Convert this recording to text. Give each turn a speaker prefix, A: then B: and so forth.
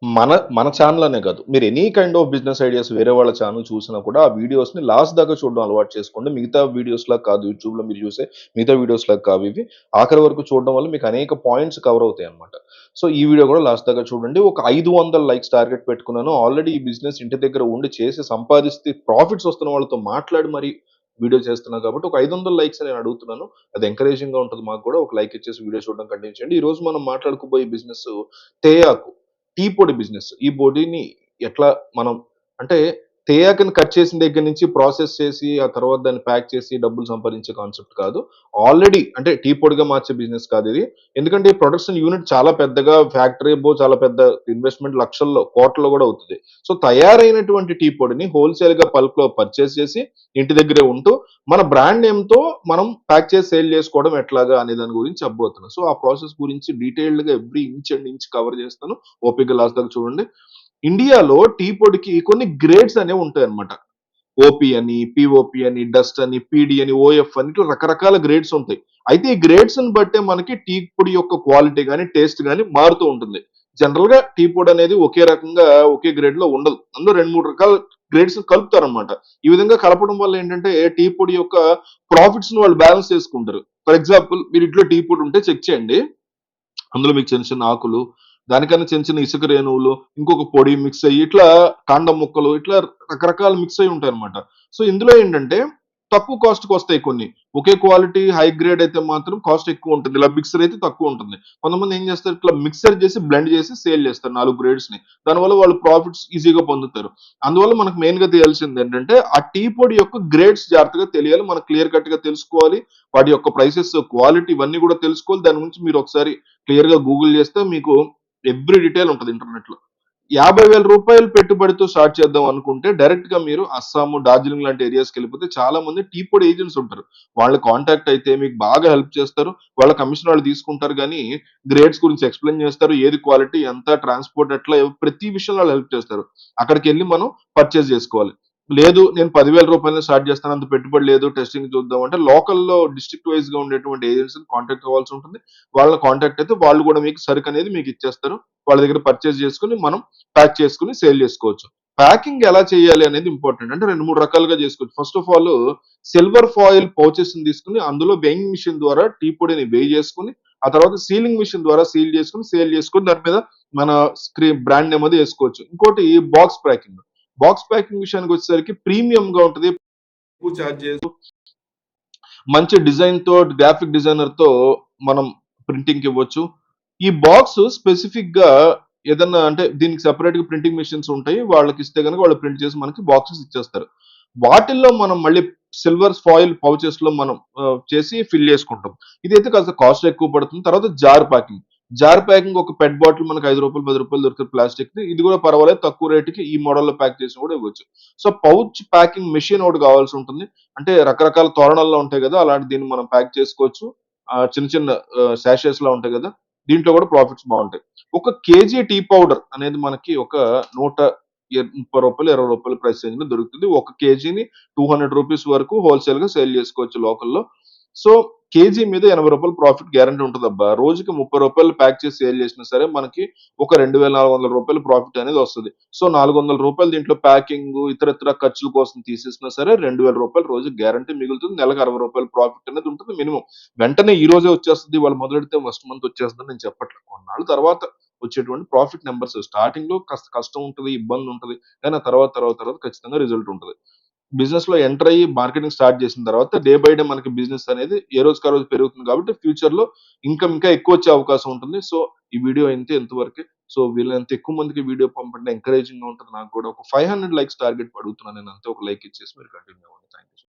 A: మన మన ఛానెల్ అనే కాదు. మీరు any kind of business ideas వేరే వాళ్ళ ఛానెల్ చూసినా కూడా ఆ వీడియోస్‌ని లాస్ట్ దాకా చూడడం అలవాటు చేసుకోండి. మిగతా వీడియోస్‌లాగా కాదు యూట్యూబ్‌లో మీరు చూసే మిగతా వీడియోస్‌లాగా కావు ఇవి. ఆఖరి వరకు చూడడం వల్ల మీకు అనేక పాయింట్స్ కవర్ అవుతాయన్నమాట. సో, ఈ వీడియో కూడా లాస్ట్ దాకా చూడండి. ఒక 500 లైక్స్ టార్గెట్ పెట్టుకున్నాను. ఆల్రెడీ ఈ బిజినెస్ ఇంటి దగ్గర ఉండి చేసి సంపాదిస్తే ప్రాఫిట్స్ వస్తున్న వాళ్ళతో మాట్లాడి మరి వీడియో చేస్తున్నా కాబట్టి ఒక 500 లైక్స్ నేను అడుగుతున్నాను. అది ఎంకరేజింగ్‌గా ఉంటది మాకు కూడా. ఒక లైక్ ఇచ్చేసి వీడియో చూడడం కంటిన్యూ చేయండి. ఈరోజు మనం మాట్లాడుకోబోయే బిజినెస్ తేయాకు. టీ పొడి బిజినెస్. ఈ పొడిని ఎట్లా మనం అంటే తేయాకుని కట్ చేసిన దగ్గర నుంచి ప్రాసెస్ చేసి, ఆ తర్వాత దాన్ని ప్యాక్ చేసి డబ్బులు సంపాదించే కాన్సెప్ట్ కాదు. ఆల్రెడీ అంటే టీ పొడిగా మార్చే బిజినెస్ కాదిది. ఎందుకంటే ఈ ప్రొడక్షన్ యూనిట్ చాలా పెద్దగా ఫ్యాక్టరీ చాలా పెద్ద ఇన్వెస్ట్‌మెంట్ లక్షల్లో, కోట్లలో గూడా అవుతది. సో, తయారైనటువంటి టీ పొడిని హోల్‌సేల్‌గా బల్క్‌లో పర్చేస్ చేసి ఇంటి దగ్గరే ఉంటూ మన బ్రాండ్ నేమ్‌తో మనం ప్యాక్ చేసి సేల్ చేసుకోవడం ఎట్లాగా అనే దాని గురించి చెప్పబోతున్నా. సో, ఆ ప్రాసెస్ గురించి డీటెయిల్డ్‌గా every inch and inch cover చేస్తాను. ఓపికగా లాస్ట్ దాకా చూడండి. ఇండియాలో టీ పొడికి కొన్ని గ్రేడ్స్ అనేవి ఉంటాయన్నమాట. ఓపీ అని, పీఓపీ అని, డస్ట్ అని, పీడీ అని, ఓఎఫ్ అని ఇట్లా రకరకాల గ్రేడ్స్ ఉంటాయి. అయితే ఈ గ్రేడ్స్‌ని బట్టే మనకి టీ పొడి యొక్క క్వాలిటీ గాని, టేస్ట్ గాని మారుతూ ఉంటుంది. జనరల్‌గా టీ పొడి అనేది ఒకే రకంగా ఒకే గ్రేడ్‌లో ఉండదు. అందులో 2, 3 రకాల గ్రేడ్స్ కలుపుతారన్నమాట. ఈ విధంగా కలపడం వల్ల ఏంటంటే టీ పొడి యొక్క ప్రాఫిట్స్‌ని వాళ్ళు బ్యాలెన్స్ చేసుకుంటారు. ఫర్ ఎగ్జాంపుల్ మీరు ఇంట్లో టీ పొడి ఉంటే చెక్ చేయండి. అందులో మీకు చిన్న చిన్న ఆకులు, దానికన్నా చిన్న చిన్న ఇసుక రేణువులు, ఇంకొక పొడి మిక్స్ అయ్యి ఇట్లా కాండం ముక్కలు ఇట్లా రకరకాలు మిక్స్ అయ్యి ఉంటాయన్నమాట. సో, ఇందులో ఏంటంటే తక్కువ కాస్ట్‌కొస్తాయి కొన్ని. ఒకే క్వాలిటీ హై గ్రేడ్ అయితే మాత్రం కాస్ట్ ఎక్కువుంటుంది. ఇలా మిక్సర్ అయితే తక్కువుంటుంది. కొంతమంది ఏం చేస్తారు ఇట్లా మిక్సర్ చేసి బ్లెండ్ చేసి సేల్ చేస్తారు 4 గ్రేడ్స్‌ని. దానివల్ల వాళ్ళు ప్రాఫిట్స్ ఈజీగా పొందుతారు. అందువల్ల మనకు మెయిన్‌గా తెలియాల్సిందేంటంటే ఆ టీ పొడి యొక్క గ్రేడ్స్ జాగ్రత్తగా తెలియాలి. మనం క్లియర్ కట్‌గా తెలుసుకోవాలి. వాటి యొక్క ప్రైసెస్, క్వాలిటీ ఇవన్నీ కూడా తెలుసుకోవాలి. దాని గురించి మీరు ఒకసారి క్లియర్‌గా గూగుల్ చేస్తే మీకు ఎవ్రీ డీటెయిల్ ఉంటది ఇంటర్నెట్‌లో. రూ. 50,000 పెట్టుబడితో స్టార్ట్ చేద్దాం అనుకుంటే డైరెక్ట్‌గా మీరు అస్సాము, డార్జిలింగ్ లాంటి ఏరియాస్‌కెళ్ళిపోతే చాలా మంది టీ పొడి ఏజెంట్స్ ఉంటారు. వాళ్ళని కాంటాక్ట్ అయితే మీకు బాగా హెల్ప్ చేస్తారు. వాళ్ళ కమిషన్ వాళ్ళు తీసుకుంటారు గానీ, గ్రేడ్స్ గురించి ఎక్స్‌ప్లెయిన్ చేస్తారు. ఏది క్వాలిటీ, ఎంత ట్రాన్స్‌పోర్ట్ ఎట్లా ప్రతి విషయంలో వాళ్ళు హెల్ప్ చేస్తారు. అక్కడికెళ్ళి మనం పర్చేజ్ చేసుకోవాలి. లేదు నేను రూ. 10,000 స్టార్ట్ చేస్తాను. అంత పెట్టుబడి లేదు. టెస్టింగ్ చూద్దాం అంటే లోకల్‌లో డిస్ట్రిక్ట్ వైస్‌గా ఉండేటువంటి ఏజెన్సీని కాంటాక్ట్ అవ్వాల్సి ఉంటుంది. వాళ్ళని కాంటాక్ట్ అయితే వాళ్ళు కూడా మీకు సరుకనేది మీకు ఇచ్చేస్తారు. వాళ్ళ దగ్గర పర్చేజ్ చేసుకొని మనం ప్యాక్ చేసుకొని సేల్ చేసుకోవచ్చు. ప్యాకింగ్ ఎలా చేయాలి అనేది ఇంపార్టెంట్. అంటే 2, 3 రకాలుగా చేసుకోవచ్చు. First of all silver foil పౌచెస్‌ని తీసుకొని అందులో వెయింగ్ మెషిన్ ద్వారా టీ పొడిని వేయి చేసుకొని, ఆ తర్వాత సీలింగ్ మెషిన్ ద్వారా సీల్ చేసుకొని, సేల్ చేసుకొని దాని మీద మన బ్రాండ్ నేమ్ అది ఏసుకోవచ్చు. ఇంకోటి బాక్స్ ప్యాకింగ్. బాక్స్ ప్యాకింగ్ విషయానికొచ్చేసరికి ప్రీమియంగా ఉంటది. ఎక్కువ చార్జ్ మంచి డిజైన్‌తో గ్రాఫిక్ డిజైనర్‌తో మనం ప్రింటింగ్‌కి ఇవ్వచ్చు. ఈ బాక్స్ స్పెసిఫిక్‌గా ఏదన్నా అంటే దీనికి సెపరేట్‌గా ప్రింటింగ్ మెషిన్స్ ఉంటాయి. వాళ్ళకిస్తే గనుక వాళ్ళు ప్రింట్ చేసి మనకి బాక్సెస్ ఇచ్చేస్తారు. వాటిల్లో మనం మళ్ళీ సిల్వర్ ఫాయిల్ పౌచెస్‌లో మనం చేసి ఫిల్ చేసుకుంటాం. ఇదైతే కాస్త కాస్ట్ ఎక్కువ పడుతుంది. తర్వాత జార్ ప్యాకింగ్. జార్ ప్యాకింగ్ ఒక పెట్ బాటిల్ మనకు రూ. 5, రూ. 10 దొరుకుతది ప్లాస్టిక్‌ది. ఇది కూడా పర్వాలేదు తక్కువ రేట్‌కి ఈ మోడల్‌లో ప్యాక్ చేసి కూడా ఇవ్వచ్చు. సో, పౌచ్ ప్యాకింగ్ మెషిన్ ఒకటి కావాల్సి ఉంటుంది. అంటే రకరకాల తోరణాల్లో ఉంటాయి గదా! అలాంటి దీన్ని మనం ప్యాక్ చేసుకోవచ్చు. చిన్న చిన్న సాషేస్‌లా ఉంటాయి గదా! దీంట్లో గూడా ప్రాఫిట్స్ బావుంటాయి. ఒక కేజీ టీ పౌడర్ అనేది మనకి ఒక నూట రూ. 30, రూ. 20 ప్రైస్ రేంజ్‌లో దొరుకుతది. ఒక కేజీని రూ. 200 వరకు హోల్‌సేల్‌గా సేల్ చేసుకోవచ్చు లోకల్‌లో. సో, కేజీ మీద రూ. 80 ప్రాఫిట్ గ్యారంటీ ఉంటదబ్బా! రోజుకి రూ. 30 ప్యాక్ చేసి సేల్ చేసినా సరే మనకి ఒక రూ. 2,400 ప్రాఫిట్ అనేది వస్తది. సో, రూ. 400 దీంట్లో ప్యాకింగు, ఇతరితర ఖర్చుల కోసం తీసేసినా సరే రూ. 2,000 రోజుకి గ్యారంటీ మిగులుతుంది. నెలకు రూ. 60 ప్రాఫిట్ అనేది ఉంటుంది మినిమమ్. వెంటనే ఈ రోజే వచ్చేస్తది. ఇవాళ మొదలెడితే ఫస్ట్ మంత్ వచ్చేస్తదని నేను చెప్పట్లేదు. కొన్నాళ్ళ తర్వాత వచ్చేటువంటి ప్రాఫిట్ నంబర్స్ స్టార్టింగ్‌లో కాస్త కష్టం ఉంటది, ఇబ్బందుంటది. కానీ ఆ తర్వాత ఖచ్చితంగా రిజల్ట్ ఉంటది. బిజినెస్‌లో ఎంటర్ అయ్యి మార్కెటింగ్ స్టార్ట్ చేసిన తర్వాత డే బై డే మనకి బిజినెస్ అనేది ఏ రోజుకి ఆ రోజు పెరుగుతుంది కాబట్టి ఫ్యూచర్‌లో ఇన్‌కమ్ ఇంకా ఎక్కువొచ్చే అవకాశం ఉంటుంది. సో, ఈ వీడియో ఇంతే ఇంతవరకే. సో, వీలైనంత ఎక్కువ మందికి వీడియో పంపండి. ఎంకరేజింగ్‌గా ఉంటది నాకు గూడా. ఒక 500 లైక్స్ టార్గెట్ అడుగుతున్నాను నేను అంతే. ఒక లైక్ ఇచ్చేసి మీరు కంటిన్యూ అవ్వండి. Thank you.